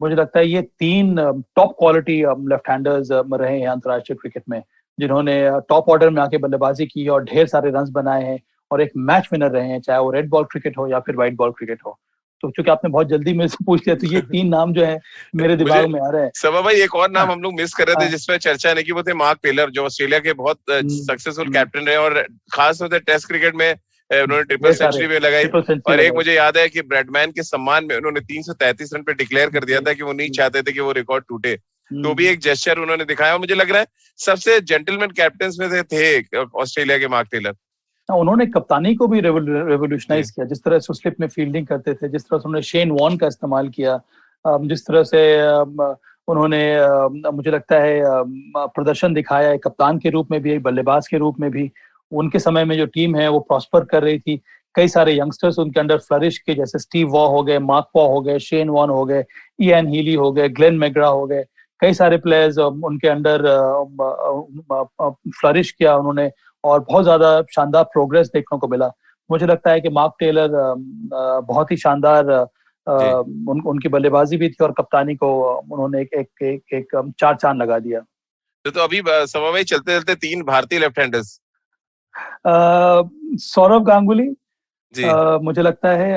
मुझे लगता है ये 3 टॉप क्वालिटी लेफ्ट हैंडर्स रहे हैं अंतर्राष्ट्रीय क्रिकेट में, जिन्होंने टॉप ऑर्डर में आके बल्लेबाजी की और ढेर सारे रन्स बनाए हैं और एक मैच विनर रहे हैं, चाहे वो रेड बॉल क्रिकेट हो या फिर व्हाइट बॉल क्रिकेट हो। तो चूंकि आपने बहुत जल्दी मेरे से पूछ लिया तो ये 3 नाम जो है मेरे
मुझे
दिमाग में आ रहे हैं।
सभा भाई एक और
हाँ,
नाम हम लोग मिस कर रहे थे
हाँ,
जिसमें चर्चा नहीं की, वो थे मार्क टेलर जो ऑस्ट्रेलिया के बहुत सक्सेसफुल
हम्म,
कैप्टन रहे और खास तौर से टेस्ट क्रिकेट में उन्होंने ट्रिपल
ढेर सारे
सेंचुरी में लगाई।
ट्रिपल सेंचुरी
और एक
लगाई।
मुझे याद है कि ब्रैडमैन के सम्मान में उन्होंने 333 रन पे डिक्लेयर कर दिया था कि वो नहीं चाहते थे कि वो रिकॉर्ड टूटे। तो भी एक जेस्चर उन्होंने दिखाया और मुझे लग रहा है सबसे जेंटलमैन कैप्टन में से थे ऑस्ट्रेलिया के मार्क टेलर।
उन्होंने कप्तानी को भी रेवोल्यूशनाइज किया, जिस तरह से स्लिप में फील्डिंग करते थे, जिस तरह से उन्होंने शेन वॉर्न का इस्तेमाल किया, जिस तरह से उन्होंने मुझे लगता है प्रदर्शन दिखाया है कप्तान के रूप में भी, बल्लेबाज के रूप में भी। उनके समय में जो टीम है वो प्रॉस्पर कर रही थी। कई सारे यंगस्टर्स उनके अंडर फ्लरिश के, जैसे स्टीव वॉ हो गए, मार्क पॉ हो गए, शेन वॉर्न हो गए, इयान हीली हो गए, ग्लेन मैग्रा हो गए। कई सारे प्लेयर्स उनके अंडर फ्लरिश किया उन्होंने और बहुत ज्यादा शानदार प्रोग्रेस देखने को मिला। मुझे लगता है कि मार्क टेलर बहुत ही शानदार उनकी बल्लेबाजी भी थी और कप्तानी को उन्होंने एक 4 चांद लगा दिया।
तो अभी सभा में चलते चलते 3 भारतीय लेफ्ट हैंडर्स।
सौरव गांगुली,
जी
मुझे लगता है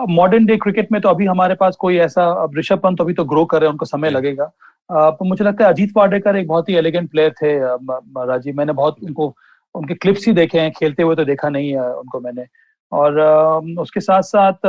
मॉडर्न डे क्रिकेट में तो अभी हमारे पास कोई ऐसा, अब ऋषभ पंत अभी तो ग्रो कर रहे हैं, उनको समय
जी
लगेगा। तो मुझे लगता है अजीत वाडेकर एक बहुत ही एलिगेंट प्लेयर थे राजीव। मैंने बहुत उनको, उनके क्लिप्स ही देखे हैं, खेलते हुए तो देखा नहीं है उनको मैंने। और उसके साथ साथ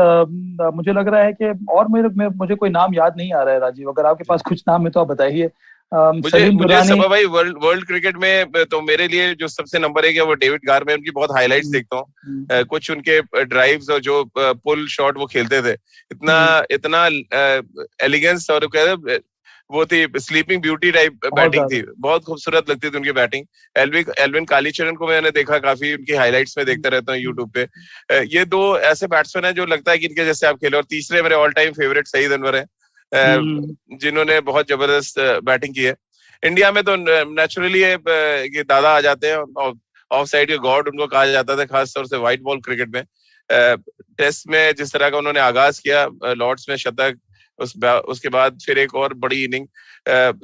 मुझे लग रहा है कि और मुझे कोई नाम याद नहीं आ रहा है राजीव। अगर आपके पास कुछ नाम है तो आप बताइए।
मुझे
सलीम
मुझे
दुरानी।
सभा भाई वर्ल्ड क्रिकेट में तो मेरे लिए जो सबसे नंबर 1 है वो डेविड गार। मैं उनकी बहुत हाइलाइट्स देखता हूँ। कुछ उनके ड्राइव्स और जो पुल शॉट वो खेलते थे, इतना इतना एलिगेंस और वो थी स्लीपिंग ब्यूटी टाइप बैटिंग थी, बहुत खूबसूरत लगती थी उनकी बैटिंग। एल्विन कालीचरण को मैंने देखा, काफी उनकी हाइलाइट्स में देखता रहता हूँ यूट्यूब पे। ये 2 ऐसे बैट्समैन हैं जो लगता है कि इनके जैसे आप खेले। और तीसरे मेरे all time favourite Saeed Anwar है, जिन्होंने बहुत जबरदस्त बैटिंग की है। इंडिया में तो नेचुरली ये दादा आ जाते हैं, ऑफ साइड के गॉड उनको कहा जाता था, खासतौर से व्हाइट बॉल क्रिकेट में। टेस्ट में जिस तरह का उन्होंने आगाज किया, लॉर्ड्स में शतक, उसके बाद फिर एक और बड़ी इनिंग।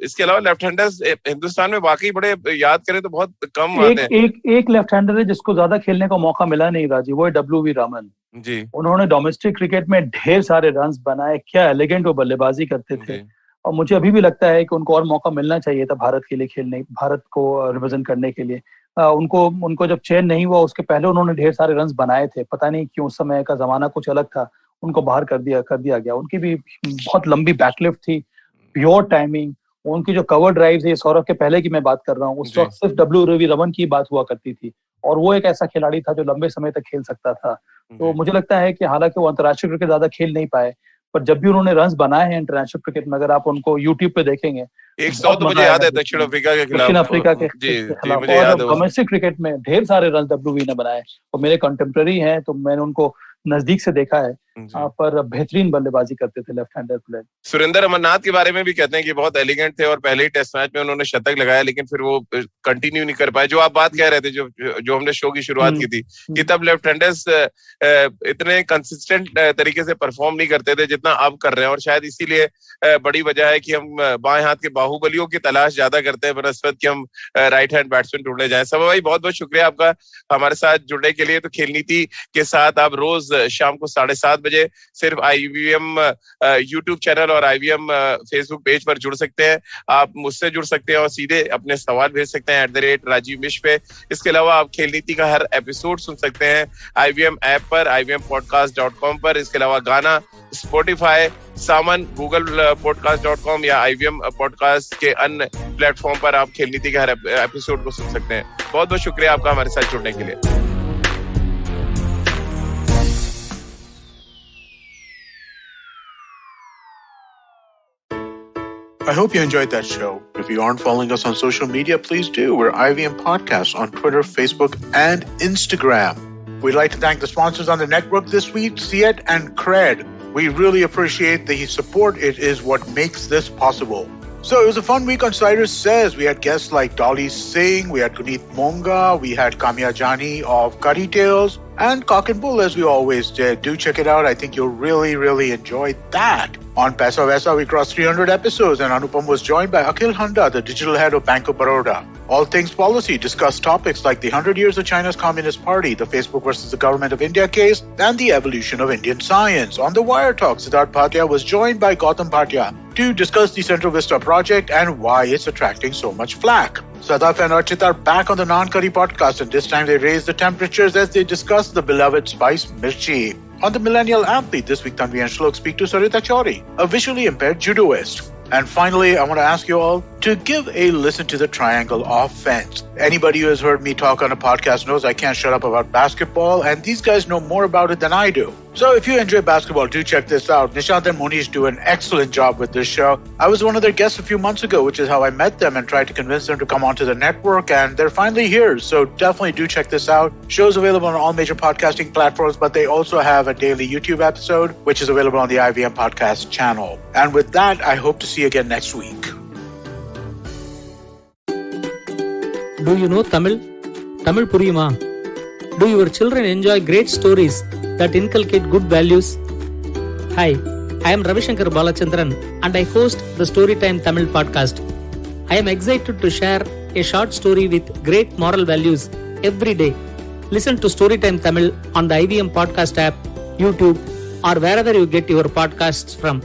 इसके अलावा लेफ्ट हैंडर्स हिंदुस्तान में वाकई बड़े, याद करें तो बहुत कम आते हैं।
एक लेफ्ट हैंडर है जिसको ज्यादा खेलने का मौका मिला नहीं राजी, वो है WV रामन।
जी
उन्होंने डोमेस्टिक क्रिकेट में ढेर सारे रन्स बनाए, क्या एलिगेंट वो बल्लेबाजी करते थे। और मुझे अभी भी लगता है कि उनको और मौका मिलना चाहिए था भारत के लिए खेलने, भारत को रिप्रेजेंट करने के लिए। उनको जब चयन नहीं हुआ उसके पहले उन्होंने ढेर सारे रन्स बनाए थे। पता नहीं क्यों, उस समय का जमाना कुछ अलग था, उनको बाहर कर दिया गया। उनकी भी बहुत लंबी बैकलिफ्ट थी, प्योर टाइमिंग, उनकी जो कवर ड्राइव है, सौरभ के पहले की मैं बात कर रहा हूँ, उस वक्त सिर्फ WV रमन की बात हुआ करती थी और वो एक ऐसा खिलाड़ी था जो लंबे समय तक खेल सकता था। तो मुझे लगता है कि हालांकि वो अंतर्राष्ट्रीय क्रिकेट ज्यादा खेल नहीं पाए, पर जब भी उन्होंने रन्स बनाए हैं इंटरनेशनल क्रिकेट में, अगर आप उनको यूट्यूब पे देखेंगे
100 तो मुझे याद है दक्षिण अफ्रीका के खिलाफ।
दक्षिण अफ्रीका के
जी जी
खिलाफ,
मुझे
और
याद है।
डोमेस्टिक क्रिकेट में ढेर सारे रन WV ने बनाए और मेरे कंटेम्प्रेरी हैं तो मैंने उनको नजदीक से देखा है। पर बेहतरीन बल्लेबाजी करते थे left hander player.
Surinder Amarnath के बारे में भी कहते हैं कि बहुत एलिगेंट थे और पहले ही टेस्ट मैच में उन्होंने शतक लगाया, लेकिन फिर वो कंटिन्यू नहीं कर पाए। जो आप बात कह रहे थे, जो हमने शो की शुरुआत की थी, कि तब लेफ्ट हैंडर्स इतने कंसिस्टेंट तरीके से परफॉर्म नहीं करते थे जितना अब कर रहे हैं, और शायद इसीलिए बड़ी वजह है कि हम बाएं हाथ के बाहुबलियों की तलाश ज्यादा करते हैं बनस्पत कि हम राइट हैंड बैट्समैन ढूंढने जाएं। सबा भाई, बहुत बहुत शुक्रिया आपका हमारे साथ जुड़ने के लिए। तो खेल नीति के साथ आप रोज शाम को 7:30 बजे सिर्फ IVM यूट्यूब चैनल और IVM फेसबुक पेज पर जुड़ सकते हैं। आप मुझसे जुड़ सकते हैं और सीधे अपने सवाल भेज सकते हैं @राजीव मिश पे। इसके अलावा आप खेल नीति का हर एपिसोड सुन सकते हैं IVM ऐप पर, IVMpodcast.com पर। इसके अलावा गाना, स्पॉटिफाई, सामन, googlepodcast.com या IVM पॉडकास्ट के अन्य प्लेटफॉर्म पर आप खेल नीति के हर एपिसोड को सुन सकते हैं। बहुत बहुत शुक्रिया आपका हमारे साथ जुड़ने के लिए।
I hope you enjoyed that show. If you aren't following us on social media, please do. We're IVM Podcasts on Twitter, Facebook, and Instagram. We'd like to thank the sponsors on the network this week, Siet and Cred. We really appreciate the support. It is what makes this possible. So it was a fun week on Cider Says. We had guests like Dolly Singh, we had Guneet Monga, we had Kamya Jani of Curry Tales, and Cock and Bull as we always did. Do check it out. I think you'll really enjoy that. On Paisa Vaisa, we crossed 300 episodes and Anupam was joined by Akhil Handa, the digital head of Bank of Baroda. All Things Policy discussed topics like the 100 years of China's Communist Party, the Facebook versus the Government of India case, and the evolution of Indian science. On the Wire Talk, Siddharth Bhatia was joined by Gautam Bhatia to discuss the Central Vista project and why it's attracting so much flack. Sadaf and Archit are back on the Non-Curry podcast, and this time they raise the temperatures as they discuss the beloved spice mirchi. On the Millennial Athlete, this week Tanvi and Shlok speak to Sarita Chauri, a visually impaired judoist. And finally, I want to ask you all to give a listen to the Triangle Offense. Anybody who has heard me talk on a podcast knows I can't shut up about basketball, and these guys know more about it than I do. So if you enjoy basketball, do check this out. Nishant and Monish do an excellent job with this show. I was one of their guests a few months ago, which is how I met them and tried to convince them to come onto the network, and they're finally here. So definitely do check this out. Show's available on all major podcasting platforms, but they also have a daily YouTube episode, which is available on the IVM Podcast channel. And with that, I hope to see you again next week.
Do you know Tamil? Tamil puriyuma? Do your children enjoy great stories that inculcate good values? Hi, I am Ravishankar Balachandran and I host the Storytime Tamil podcast. I am excited to share a short story with great moral values every day. Listen to Storytime Tamil on the IVM podcast app, YouTube, or wherever you get your podcasts from.